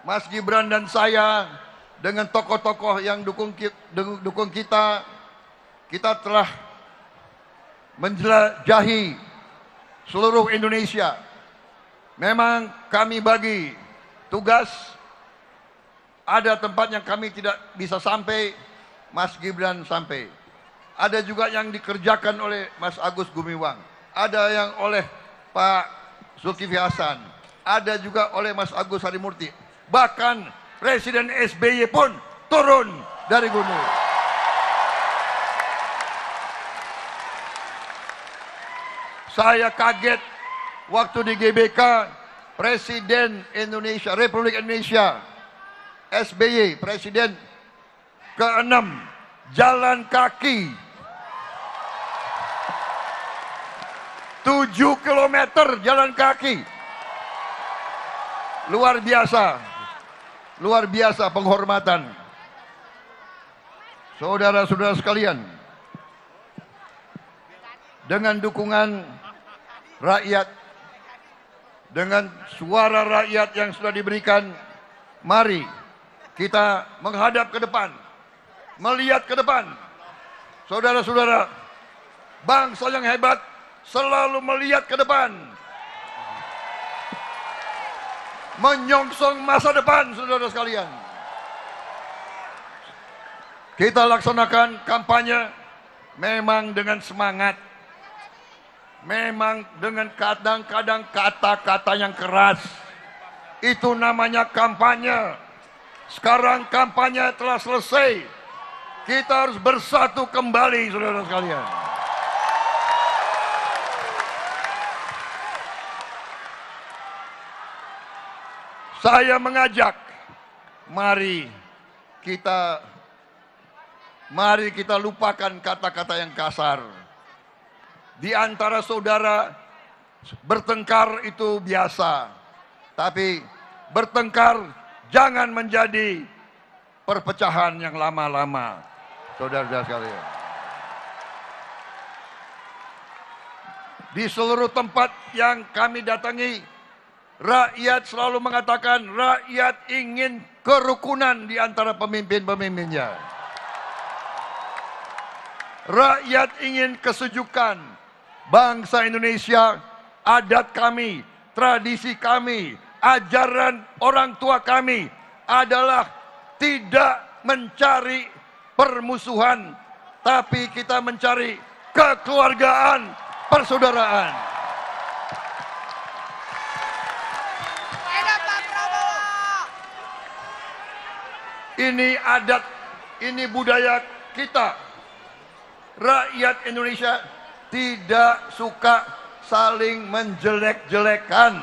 Mas Gibran dan saya dengan tokoh-tokoh yang dukung kita, kita telah menjelajahi seluruh Indonesia. Memang kami bagi tugas, ada tempat yang kami tidak bisa sampai, Mas Gibran sampai. Ada juga yang dikerjakan oleh Mas Agus Gumiwang, ada yang oleh Pak Zulkifli Hasan, ada juga oleh Mas Agus Harimurti. Bahkan Presiden SBY pun turun dari gunung. Saya kaget waktu di GBK, Presiden Indonesia, Republik Indonesia, SBY, Presiden ke-6, jalan kaki 7 kilometer jalan kaki. Luar biasa penghormatan. Saudara-saudara sekalian, dengan dukungan rakyat, dengan suara rakyat yang sudah diberikan, mari kita menghadap ke depan, melihat ke depan. Saudara-saudara, bangsa yang hebat selalu melihat ke depan, menyongsong masa depan. Saudara sekalian, kita laksanakan kampanye memang dengan semangat, memang dengan kadang-kadang kata-kata yang keras. Itu namanya kampanye. Sekarang kampanye telah selesai, kita harus bersatu kembali. Saudara sekalian, saya mengajak, mari kita lupakan kata-kata yang kasar. Di antara saudara bertengkar itu biasa, tapi bertengkar jangan menjadi perpecahan yang lama-lama. Saudara-saudara sekalian, di seluruh tempat yang kami datangi, rakyat selalu mengatakan rakyat ingin kerukunan di antara pemimpin-pemimpinnya. Rakyat ingin kesejukan. Bangsa Indonesia, adat kami, tradisi kami, ajaran orang tua kami adalah tidak mencari permusuhan, tapi kita mencari kekeluargaan, persaudaraan. Ini adat, ini budaya kita. Rakyat Indonesia tidak suka saling menjelek-jelekan,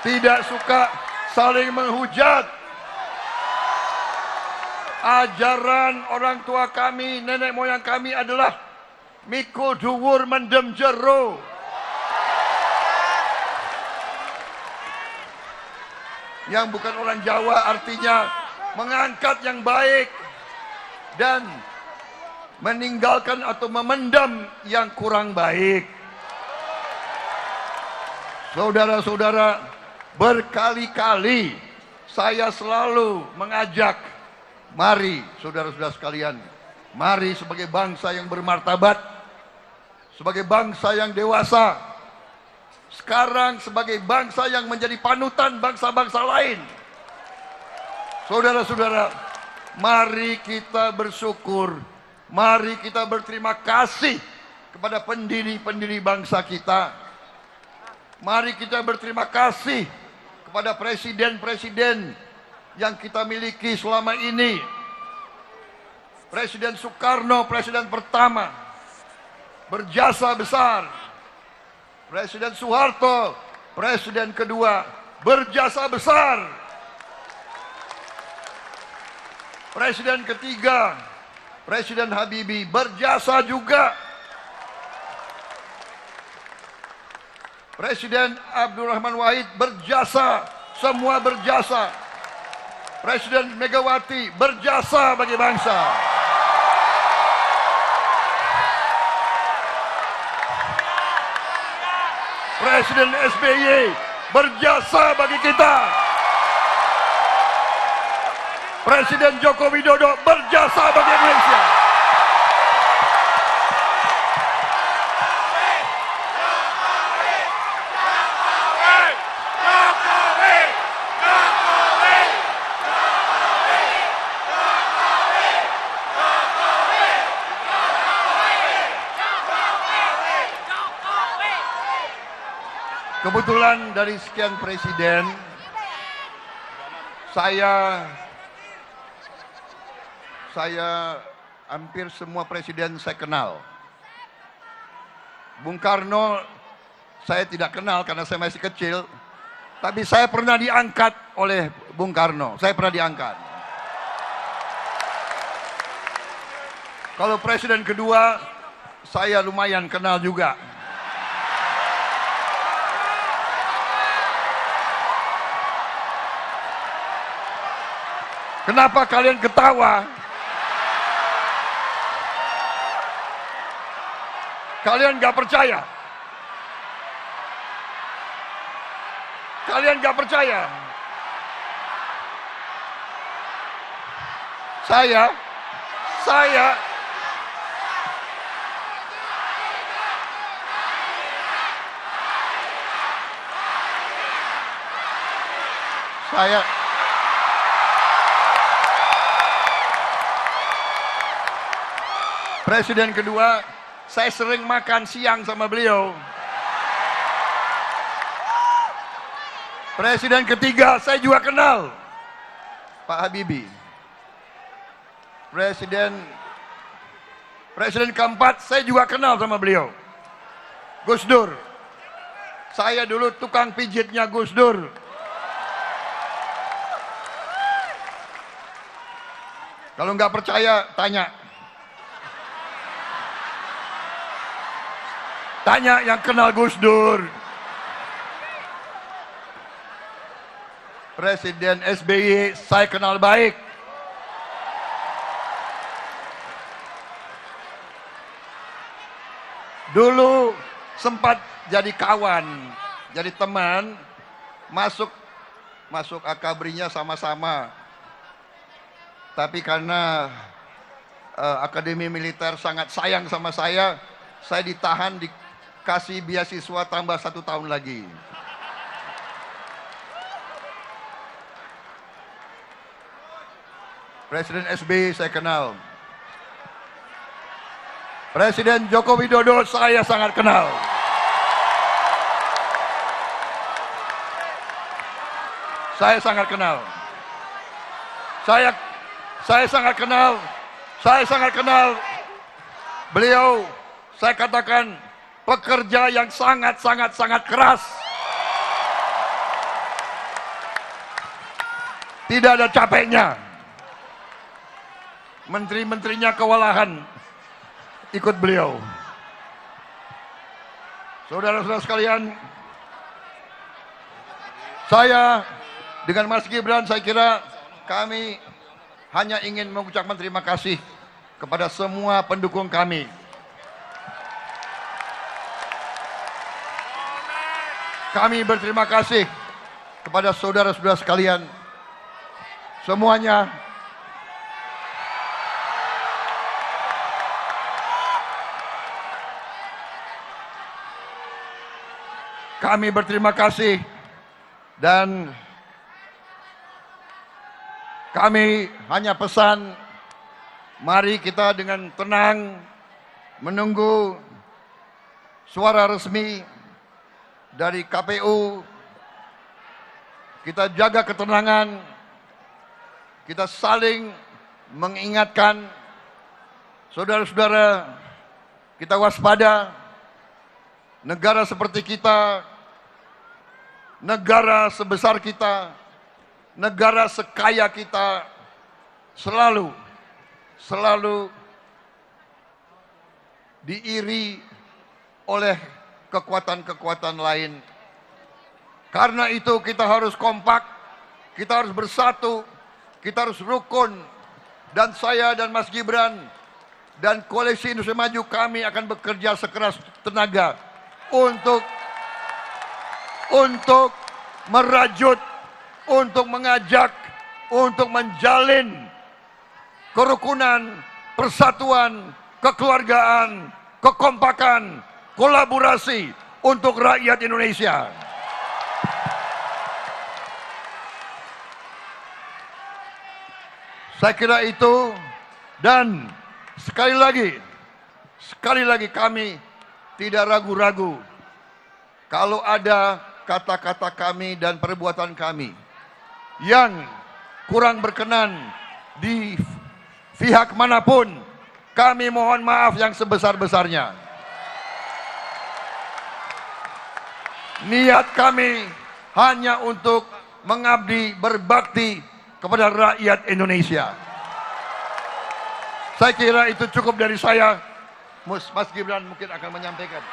tidak suka saling menghujat. Ajaran orang tua kami, nenek moyang kami adalah mikul dhuwur mendem jero. Yang bukan orang Jawa artinya mengangkat yang baik dan meninggalkan atau memendam yang kurang baik. Saudara-saudara, berkali-kali saya selalu mengajak, mari saudara-saudara sekalian, mari sebagai bangsa yang bermartabat, sebagai bangsa yang dewasa, sekarang sebagai bangsa yang menjadi panutan bangsa-bangsa lain. Saudara-saudara, mari kita bersyukur, mari kita berterima kasih kepada pendiri-pendiri bangsa kita. Mari kita berterima kasih kepada presiden-presiden yang kita miliki selama ini. Presiden Soekarno, presiden pertama, berjasa besar. Presiden Soeharto, presiden kedua, berjasa besar. Presiden ketiga, Presiden Habibie, berjasa juga. Presiden Abdurrahman Wahid berjasa, semua berjasa. Presiden Megawati berjasa bagi bangsa. Presiden SBY berjasa bagi kita. Presiden Joko Widodo berjasa bagi Indonesia. Kebetulan dari sekian presiden, saya hampir semua presiden saya kenal. Bung Karno saya tidak kenal karena saya masih kecil, tapi saya pernah diangkat oleh Bung Karno. Saya pernah diangkat. Kalau presiden kedua, saya lumayan kenal juga. Kenapa kalian ketawa? Kalian gak percaya? Kalian gak percaya? Saya presiden kedua, saya sering makan siang sama beliau. Presiden ketiga, saya juga kenal Pak Habibie. Presiden keempat, saya juga kenal sama beliau. Gus Dur. Saya dulu tukang pijitnya Gus Dur. Kalau nggak percaya, tanya. Tanya yang kenal Gus Dur. Presiden SBY saya kenal baik. Dulu sempat jadi kawan, jadi teman, masuk akabrinya sama-sama. Tapi karena Akademi Militer sangat sayang sama saya ditahan, dikasih beasiswa tambah 1 tahun lagi. Presiden SBY saya kenal. Presiden Joko Widodo saya sangat kenal. Saya sangat kenal. Saya sangat kenal beliau. Saya katakan pekerja yang sangat keras. Tidak ada capeknya. Menteri-menterinya kewalahan ikut beliau. Saudara-saudara sekalian, saya dengan Mas Gibran, saya kira kami hanya ingin mengucapkan terima kasih kepada semua pendukung kami. Kami berterima kasih kepada saudara-saudara sekalian semuanya. Kami berterima kasih dan kami hanya pesan, mari kita dengan tenang menunggu suara resmi dari KPU. Kita jaga ketenangan, kita saling mengingatkan, saudara-saudara, kita waspada. Negara seperti kita, negara sebesar kita, negara sekaya kita selalu diiri oleh kekuatan-kekuatan lain. Karena itu kita harus kompak, kita harus bersatu, kita harus rukun. Dan saya dan Mas Gibran dan Koalisi Indonesia Maju, kami akan bekerja sekeras tenaga untuk merajut, untuk mengajak, untuk menjalin kerukunan, persatuan, kekeluargaan, kekompakan, kolaborasi untuk rakyat Indonesia. Saya kira itu, dan sekali lagi kami tidak ragu-ragu kalau ada kata-kata kami dan perbuatan kami yang kurang berkenan di pihak manapun, kami mohon maaf yang sebesar-besarnya. Niat kami hanya untuk mengabdi, berbakti kepada rakyat Indonesia. Saya kira itu cukup dari saya. Mas Gibran mungkin akan menyampaikan.